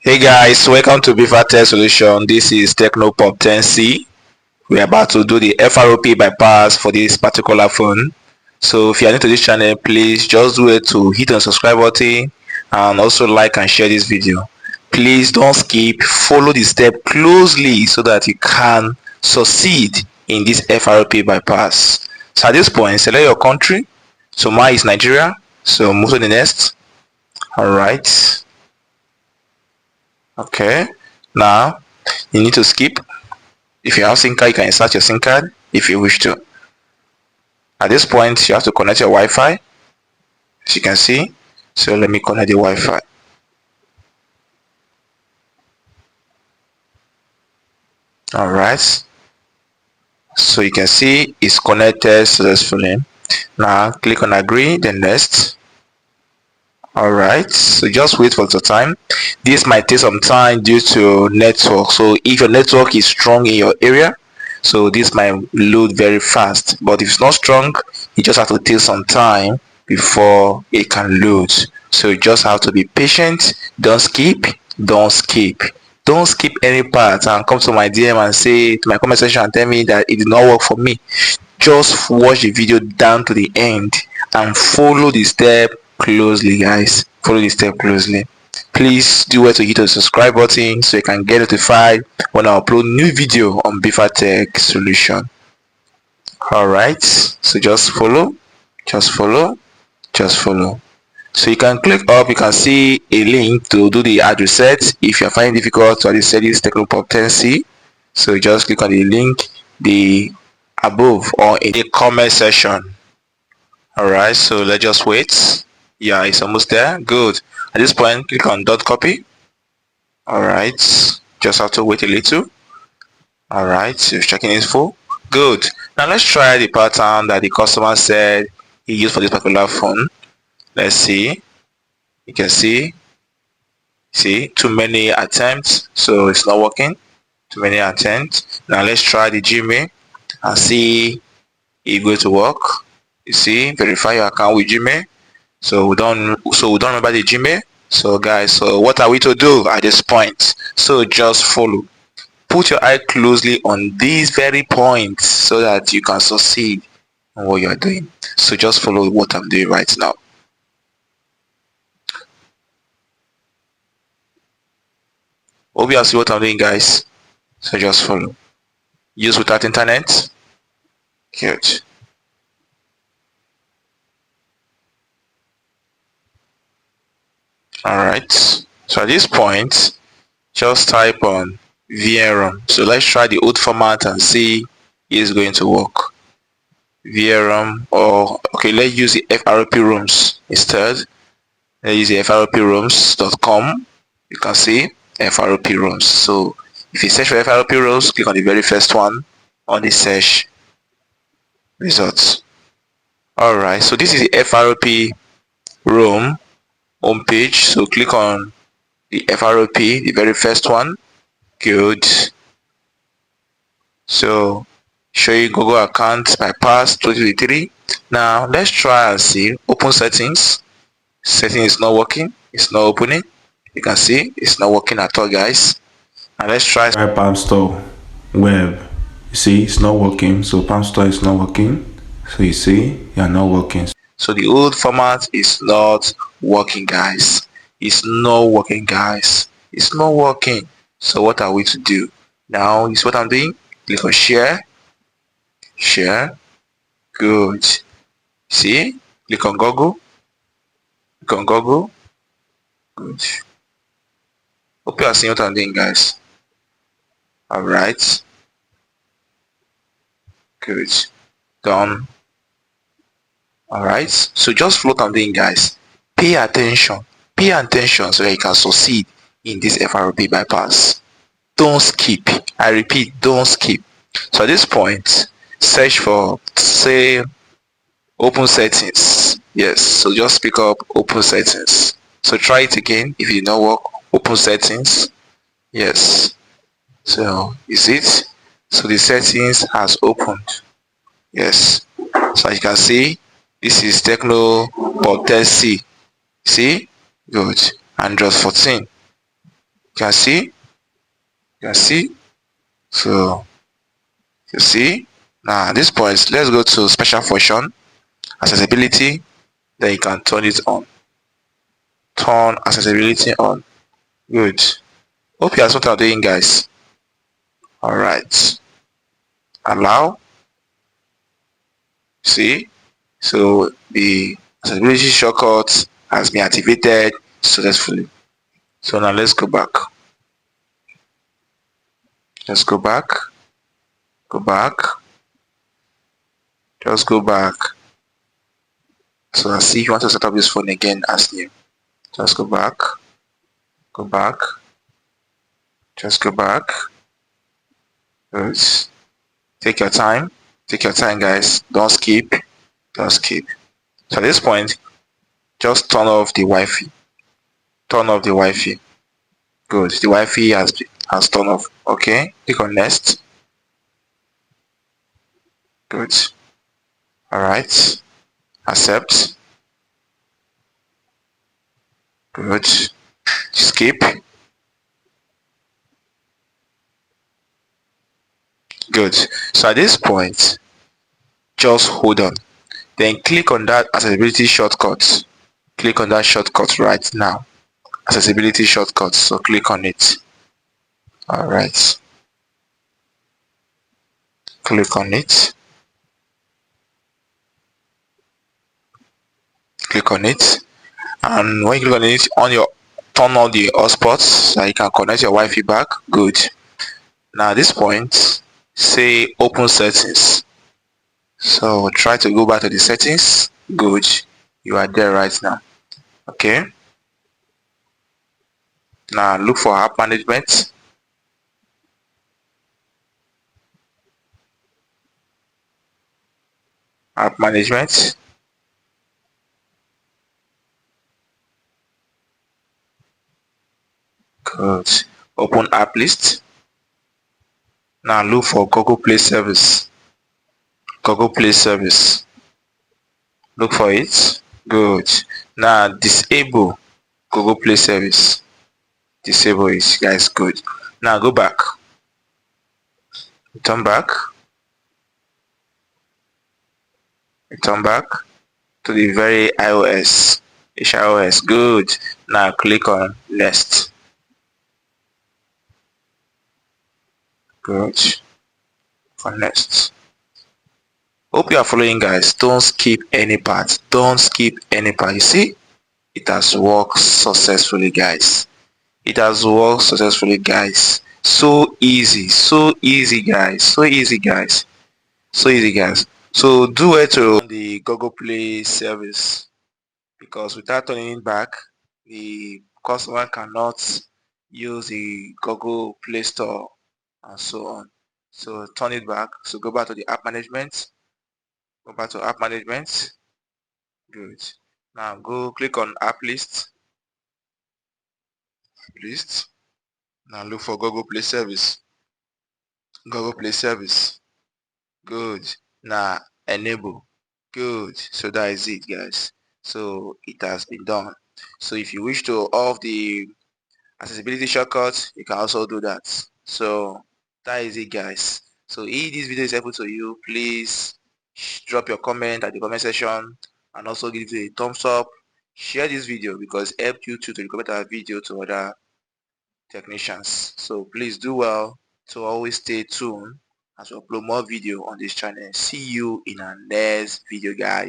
Hey guys, welcome to Beaver Tech Solution. This is Tecno Pop 10c. We're about to do the FRP bypass for this particular phone. So if you are new to this channel, please just do it to hit on subscribe button and also like and share this video. Please don't skip, follow the step closely so that you can succeed in this FRP bypass. So at this point, select your country. So mine is Nigeria. So move to the next. Alright. Okay. Now you need to skip. If you have SIM card, you can insert your SIM card if you wish to. At this point, you have to connect your Wi-Fi, as you can see. So let me connect the Wi-Fi. Alright. So you can see it's connected successfully. Now click on agree, then next. Alright, so just wait for the time. This might take some time due to network. So if your network is strong in your area, so this might load very fast, but if it's not strong, you just have to take some time before it can load. So you just have to be patient. Don't skip any part and come to my DM and say to my comment section and tell me that it did not work for me. Just watch the video down to the end and follow the step closely, guys. Follow the step closely. Please do well to hit the subscribe button so you can get notified when I upload new video on Beaver Tech Solution. Alright, so just follow. So you can click up, you can see a link to do the ad reset if you're finding it difficult to reset this Tecno Pop 10c. So just click on the link above or in the comment section. Alright, so let's just wait. Yeah, it's almost there. Good. At this point, click on dot copy. Alright, just have to wait a little. Alright, so checking is full. Good. Now let's try the pattern that the customer said he used for this particular phone. Let's see. You can see too many attempts, so it's not working. Too many attempts. Now let's try the Gmail and see if it's going to work. You see, verify your account with Gmail. So we don't remember the Gmail. So guys, so what are we to do at this point? So just follow. Put your eye closely on these very points so that you can succeed in what you are doing. So just follow what I'm doing right now. Hope you see what I'm doing, guys. So just follow. Use without internet. Good. Alright, so at this point, just type on VRAM. So let's try the old format and see if it's going to work. VRAM, or okay, let's use the FRP rooms instead. Let's use the frpbypass.com. You can see FRP rooms. So if you search for FRP rooms, click on the very first one on the search results. Alright, so this is the FRP room homepage. So click on the FRP, the very first one. Good. So show you Google account bypass 2023. Now let's try and see. Open settings. Setting is not working. It's not opening. You can see it's not working at all, guys. And let's try Palm Store web. You see it's not working. So Palm Store is not working. So you see you're not working. So the old format is not working, guys. It's not working, guys. It's not working. So what are we to do? Now is what I'm doing. Click on share. Good. See? Click on Google. Good. Hope you are seeing what I'm doing, guys. Alright. Good. Done. Alright, so just float on doing, guys. Pay attention so that you can succeed in this FRP bypass. Don't skip. I repeat, don't skip. So at this point, search for, say, open settings. Yes, so just pick up open settings. So try it again. If it did not work, open settings. Yes, so is it? So the settings has opened. Yes, so as you can see, this is Tecno Pop 10c. See? Good. Android 14. You can see. So you see, now at this point, let's go to special function, accessibility. Then you can turn it on. Turn accessibility on. Good. Hope you are what I'm doing, guys. All right. Allow. See. So the accessibility shortcut has been activated successfully. So now let's go back. Let's go back. Go back. Just go back. So let's see if you want to set up this phone again as new. Just go back. Go back. Just go back. Good. Take your time. Take your time, guys. Don't skip. Don't skip. So at this point, just turn off the Wi-Fi. Turn off the Wi-Fi. Good. The Wi-Fi has turned off. Okay. Click on next. Good. Alright. Accept. Good. Skip. Good. So at this point, just hold on. Then click on that accessibility shortcut. Click on that shortcut right now. Accessibility shortcut. So click on it. Alright. Click on it. Click on it. And when you click on it, turn on the hotspots so you can connect your Wi-Fi back. Good. Now at this point, say open settings. So try to go back to the settings. Good. You are there right now. Okay. Now look for app management. App management. Good. Open app list. Now look for Google Play service. Google Play service. Look for it. Good. Now disable Google Play service. Disable it, guys. Good. Now go back. Return back. Return back to the very iOS. Good. Now click on next. Good. For next. Hope you are following, guys. Don't skip any part. Don't skip any part. You see, it has worked successfully, guys. It has worked successfully, guys. So easy, guys. So easy, guys. So easy, guys. So do it to the Google Play service, because without turning it back, the customer cannot use the Google Play Store and so on. So turn it back. So go back to the app management. Go back to app management. Good. Now go click on app list. Now look for Google Play service. Google Play service. Good. Now enable. Good. So that is it, guys. So it has been done. So if you wish to off the accessibility shortcut, you can also do that. So that is it, guys. So if this video is helpful to you, please drop your comment at the comment section, and also give it a thumbs up. Share this video because it helped you to recommend our video to other technicians. So please do well to always stay tuned as we upload more video on this channel. See you in our next video, guys.